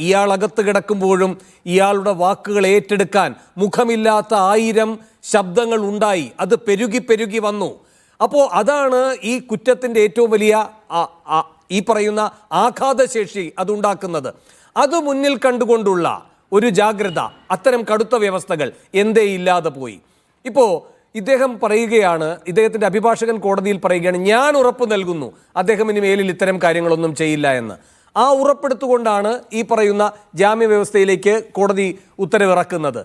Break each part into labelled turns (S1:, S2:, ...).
S1: ഇയാൾ അകത്ത് കിടക്കുമ്പോഴും ഇയാളുടെ വാക്കുകൾ ഏറ്റെടുക്കാൻ മുഖമില്ലാത്ത 1000 ശബ്ദങ്ങൾ ഉണ്ടായി. അത് പെരുകി പെരുകി വന്നു. അപ്പോൾ അതാണ് ഈ കുറ്റത്തിൻ്റെ ഏറ്റവും വലിയ ഈ പറയുന്ന ആഘാതശേഷി അതുണ്ടാക്കുന്നത്. അത് മുന്നിൽ കണ്ടുകൊണ്ടുള്ള ഒരു ജാഗ്രത, അത്തരം കടുത്ത വ്യവസ്ഥകൾ എന്തേ ഇല്ലാതെ പോയി. ഇപ്പോൾ ഇദ്ദേഹം പറയുകയാണ്, ഇദ്ദേഹത്തിൻ്റെ അഭിഭാഷകൻ കോടതിയിൽ പറയുകയാണ്, ഞാൻ ഉറപ്പ് നൽകുന്നു അദ്ദേഹം ഇനി മേലിൽ ഇത്തരം കാര്യങ്ങളൊന്നും ചെയ്യില്ല എന്ന്. ആ ഉറപ്പെടുത്തുകൊണ്ടാണ് ഈ പറയുന്ന ജാമ്യ വ്യവസ്ഥയിലേക്ക് കോടതി ഉത്തരവിറക്കുന്നത്.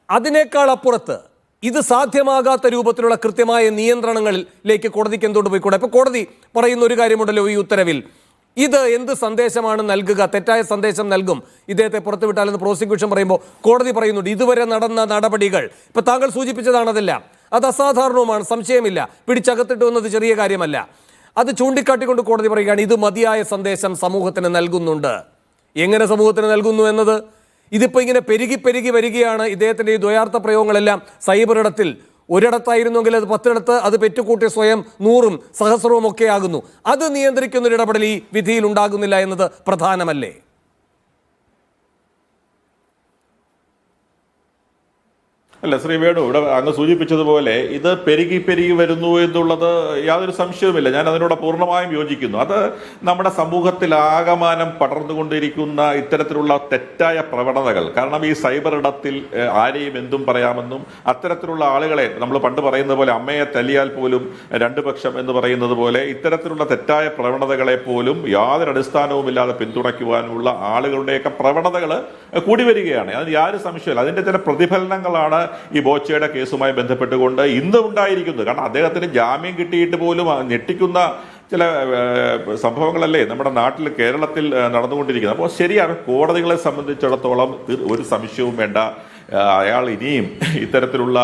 S1: അതിനേക്കാൾ അപ്പുറത്ത് ഇത് സാധ്യമാകാത്ത രൂപത്തിലുള്ള കൃത്യമായ നിയന്ത്രണങ്ങളിലേക്ക് കോടതിക്ക് എന്തുകൊണ്ട് പോയിക്കൂടെ? ഇപ്പോൾ കോടതി പറയുന്ന ഒരു കാര്യമുണ്ടല്ലോ ഈ ഉത്തരവിൽ, ഇത് എന്ത് സന്ദേശമാണ് നൽകുക? തെറ്റായ സന്ദേശം നൽകും ഇദ്ദേഹത്തെ പുറത്തുവിട്ടാലെന്ന് പ്രോസിക്യൂഷൻ പറയുമ്പോൾ കോടതി പറയുന്നുണ്ട് ഇതുവരെ നടന്ന നടപടികൾ, ഇപ്പം താങ്കൾ സൂചിപ്പിച്ചതാണതെല്ലാം, അത് അസാധാരണവുമാണ്, സംശയമില്ല. പിടിച്ചകത്തിട്ട് വന്നത് ചെറിയ കാര്യമല്ല. അത് ചൂണ്ടിക്കാട്ടിക്കൊണ്ട് കോടതി പറയുകയാണ് ഇത് മതിയായ സന്ദേശം സമൂഹത്തിന് നൽകുന്നുണ്ട്. എങ്ങനെ സമൂഹത്തിന് നൽകുന്നു എന്നത് ഇതിപ്പോൾ ഇങ്ങനെ പെരുകി പെരുകി വരികയാണ്. ഇദ്ദേഹത്തിൻ്റെ ഈ ദ്വയാർത്ഥ പ്രയോഗങ്ങളെല്ലാം സൈബർ ഇടത്തിൽ ഒരിടത്തായിരുന്നെങ്കിൽ അത് 10 ഇടത്ത്, അത് പെറ്റുകൂട്ടി സ്വയം 100ഉം സഹസ്രവും ഒക്കെ ആകുന്നു. അത് നിയന്ത്രിക്കുന്നൊരു ഇടപെടൽ ഈ വിധിയിൽ ഉണ്ടാകുന്നില്ല എന്നത് പ്രധാനമല്ലേ?
S2: അല്ല ശ്രീ വേണു, ഇവിടെ അങ്ങ് സൂചിപ്പിച്ചതുപോലെ ഇത് പെരുകി പെരുകി വരുന്നു എന്നുള്ളത് യാതൊരു സംശയവുമില്ല. ഞാൻ അതിനോട് പൂർണ്ണമായും യോജിക്കുന്നു. അത് നമ്മുടെ സമൂഹത്തിൽ ആകമാനം പടർന്നുകൊണ്ടിരിക്കുന്ന ഇത്തരത്തിലുള്ള തെറ്റായ പ്രവണതകൾ. കാരണം ഈ സൈബർ ഇടത്തിൽ ആരെയും എന്തും പറയാമെന്നും അത്തരത്തിലുള്ള ആളുകളെ നമ്മൾ പണ്ട് പറയുന്നത് പോലെ അമ്മയെ തല്ലിയാൽ പോലും 2 പക്ഷം എന്ന് പറയുന്നത് പോലെ ഇത്തരത്തിലുള്ള തെറ്റായ പ്രവണതകളെ പോലും യാതൊരു അടിസ്ഥാനവുമില്ലാതെ പിന്തുണയ്ക്കുവാനുള്ള ആളുകളുടെയൊക്കെ പ്രവണതകൾ കൂടി വരികയാണ്. അതിന് യാതൊരു സംശയമില്ല. അതിൻ്റെ ചില പ്രതിഫലനങ്ങളാണ് ഈ ബോച്ചയുടെ കേസുമായി ബന്ധപ്പെട്ടുകൊണ്ട് ഇന്ന് ഉണ്ടായിരിക്കുന്നത്. കാരണം അദ്ദേഹത്തിന് ജാമ്യം കിട്ടിയിട്ട് പോലും ഞെട്ടിക്കുന്ന ചില സംഭവങ്ങളല്ലേ നമ്മുടെ നാട്ടിൽ, കേരളത്തിൽ നടന്നുകൊണ്ടിരിക്കുന്നത്. അപ്പോൾ ശരിയാണ്, കോടതികളെ സംബന്ധിച്ചിടത്തോളം ഒരു സംശയവും വേണ്ട, അയാൾ ഇനിയും ഇത്തരത്തിലുള്ള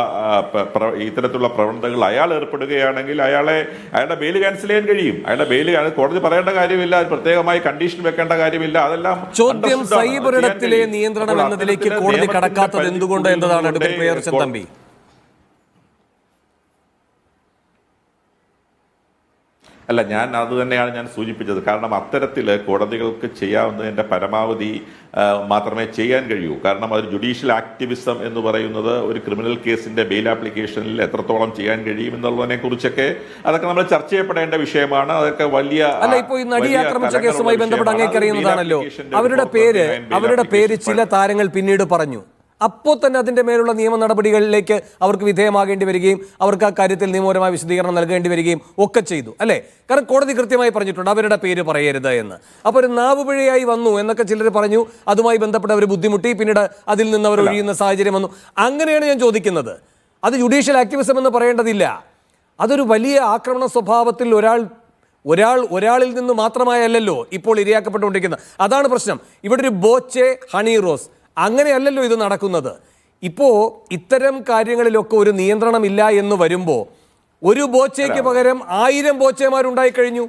S2: പ്രവണതകൾ അയാൾ ഏർപ്പെടുകയാണെങ്കിൽ അയാളുടെ ബെയിൽ ക്യാൻസൽ ചെയ്യാൻ കഴിയും. അയാളുടെ ബെയിൽ കോടതി പറയേണ്ട കാര്യമില്ല, പ്രത്യേകമായി കണ്ടീഷൻ വെക്കേണ്ട കാര്യമില്ല. അതെല്ലാം
S1: ചോദ്യം സൈബറിടത്തിലെ നിയന്ത്രണം എന്നതിലേക്ക് കോടതി കടക്കാത്തത് എന്തുകൊണ്ട് എന്നതാണ് അഡ്വക്കേറ്റ് പ്രിയദർശൻ തമ്പി.
S2: അല്ല, അത് തന്നെയാണ് ഞാൻ സൂചിപ്പിച്ചത്. കാരണം അത്തരത്തിൽ കോടതികൾക്ക് ചെയ്യാവുന്നതിൻ്റെ പരമാവധി മാത്രമേ ചെയ്യാൻ കഴിയൂ. കാരണം അത് ജുഡീഷ്യൽ ആക്ടിവിസം എന്ന് പറയുന്നത് ഒരു ക്രിമിനൽ കേസിന്റെ ബെയിൽ ആപ്ലിക്കേഷനിൽ എത്രത്തോളം ചെയ്യാൻ കഴിയും എന്നുള്ളതിനെ കുറിച്ചൊക്കെ അതൊക്കെ നമ്മൾ ചർച്ച ചെയ്യപ്പെടേണ്ട വിഷയമാണ്. അതൊക്കെ വലിയ
S1: ഇപ്പോൾ ഈ നടി ആക്രമിച്ച കേസുമായി ബന്ധപ്പെട്ട് അങ്ങേക്കറിയുന്നതാണല്ലോ, അവരുടെ പേര് ചില താരങ്ങൾ പിന്നീട് പറഞ്ഞു. അപ്പോൾ തന്നെ അതിൻ്റെ മേലുള്ള നിയമ നടപടികളിലേക്ക് അവർക്ക് വിധേയമാകേണ്ടി വരികയും അവർക്ക് ആ കാര്യത്തിൽ നിയമപരമായ വിശദീകരണം നൽകേണ്ടി വരികയും ഒക്കെ ചെയ്തു, അല്ലേ? കാരണം കോടതി കൃത്യമായി പറഞ്ഞിട്ടുണ്ട് അവരുടെ പേര് പറയരുത് എന്ന്. അപ്പോൾ ഒരു നാവുപിഴയായി വന്നു എന്നൊക്കെ ചിലർ പറഞ്ഞു. അതുമായി ബന്ധപ്പെട്ട് അവർ ബുദ്ധിമുട്ടി, പിന്നീട് അതിൽ നിന്ന് അവർ ഒഴിയുന്ന സാഹചര്യം വന്നു. അങ്ങനെയാണ് ഞാൻ ചോദിക്കുന്നത്. അത് ജുഡീഷ്യൽ ആക്ടിവിസം എന്ന് പറയേണ്ടതില്ല. അതൊരു വലിയ ആക്രമണ സ്വഭാവത്തിൽ ഒരാളിൽ നിന്ന് മാത്രമായല്ലോ ഇപ്പോൾ ഇരയാക്കപ്പെട്ടുകൊണ്ടിരിക്കുന്നത്. അതാണ് പ്രശ്നം. ഇവിടെ ഒരു ബോച്ചെ ഹണി റോസ് അങ്ങനെയല്ലല്ലോ ഇത് നടക്കുന്നത്. ഇപ്പോൾ ഇത്തരം കാര്യങ്ങളിലൊക്കെ ഒരു നിയന്ത്രണമില്ല എന്ന് വരുമ്പോൾ ഒരു ബോച്ചയ്ക്ക് പകരം 1000 ബോച്ചമാരുണ്ടായി കഴിഞ്ഞു.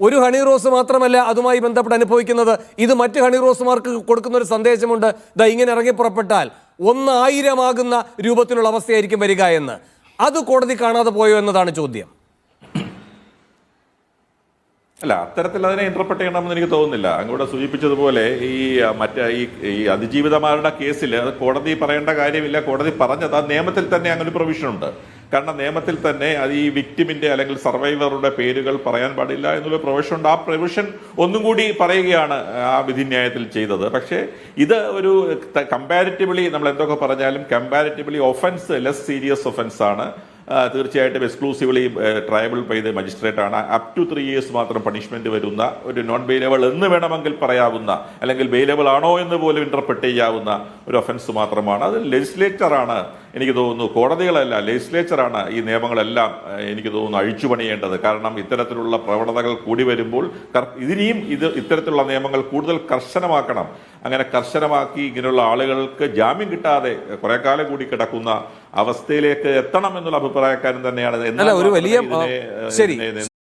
S1: ഒരു ഹണി റോസ് മാത്രമല്ല അതുമായി ബന്ധപ്പെട്ട് അനുഭവിക്കുന്നത്. ഇത് മറ്റ് ഹണി റോസുമാർക്ക് കൊടുക്കുന്ന ഒരു സന്ദേശമുണ്ട്, ദാ ഇങ്ങനെ ഇറങ്ങി പുറപ്പെട്ടാൽ 1000 ആകുന്ന രൂപത്തിലുള്ള അവസ്ഥയായിരിക്കും വരിക എന്ന്. അത് കോടതി കാണാതെ പോയോ എന്നതാണ് ചോദ്യം.
S2: അല്ല, അത്തരത്തിൽ അതിനെ ഇന്റർപ്രറ്റ് ചെയ്യണമെന്ന് എനിക്ക് തോന്നുന്നില്ല. അങ്ങോട്ട് സൂചിപ്പിച്ചതുപോലെ ഈ അതിജീവിതമാരുടെ കേസിൽ അത് കോടതി പറയേണ്ട കാര്യമില്ല. കോടതി പറഞ്ഞത് ആ നിയമത്തിൽ തന്നെ അങ്ങനെ ഒരു പ്രൊവിഷൻ ഉണ്ട്. കാരണം നിയമത്തിൽ തന്നെ അത് ഈ വിക്ടിമിന്റെ അല്ലെങ്കിൽ സർവൈവറുടെ പേരുകൾ പറയാൻ പാടില്ല എന്നുള്ള പ്രൊവിഷൻ ഉണ്ട്. ആ പ്രൊവിഷൻ ഒന്നും കൂടി പറയുകയാണ് ആ വിധിന്യായത്തിൽ ചെയ്തത്. പക്ഷേ ഇത് ഒരു കമ്പാരിറ്റീവ്ലി നമ്മൾ എന്തൊക്കെ പറഞ്ഞാലും comparatively offence less serious offence ആണ്. തീർച്ചയായിട്ടും എക്സ്ക്ലൂസീവ്ലി ട്രയബിൾ ബൈ ദ മജിസ്ട്രേറ്റ് ആണ്. അപ് ടു 3 years മാത്രം പണിഷ്മെന്റ് വരുന്ന ഒരു നോൺ ബെയിലബിൾ എന്ന് വേണമെങ്കിൽ പറയാവുന്ന, അല്ലെങ്കിൽ ബെയിലബിൾ ആണോ എന്ന് പോലും ഇന്റർപ്രറ്റ് ചെയ്യാവുന്ന ഒരു ഒഫൻസ് മാത്രമാണ്. അത് ലെജിസ്ലേച്ചറാണ് എനിക്ക് തോന്നുന്നു, കോടതികളല്ല, ലെജിസ്ലേച്ചറാണ് ഈ നിയമങ്ങളെല്ലാം എനിക്ക് തോന്നുന്നു അഴിച്ചു പണിയേണ്ടത്. കാരണം ഇത്തരത്തിലുള്ള പ്രവണതകൾ കൂടി വരുമ്പോൾ ഇനിയും ഇത്തരത്തിലുള്ള നിയമങ്ങൾ കൂടുതൽ കർശനമാക്കണം. അങ്ങനെ കർശനമാക്കി ഇങ്ങനെയുള്ള ആളുകൾക്ക് ജാമ്യം കിട്ടാതെ കുറെ കാലം കൂടി കിടക്കുന്ന അവസ്ഥയിലേക്ക് എത്തണം എന്നുള്ള അഭിപ്രായക്കാരൻ തന്നെയാണ്.
S1: ഒരു വലിയ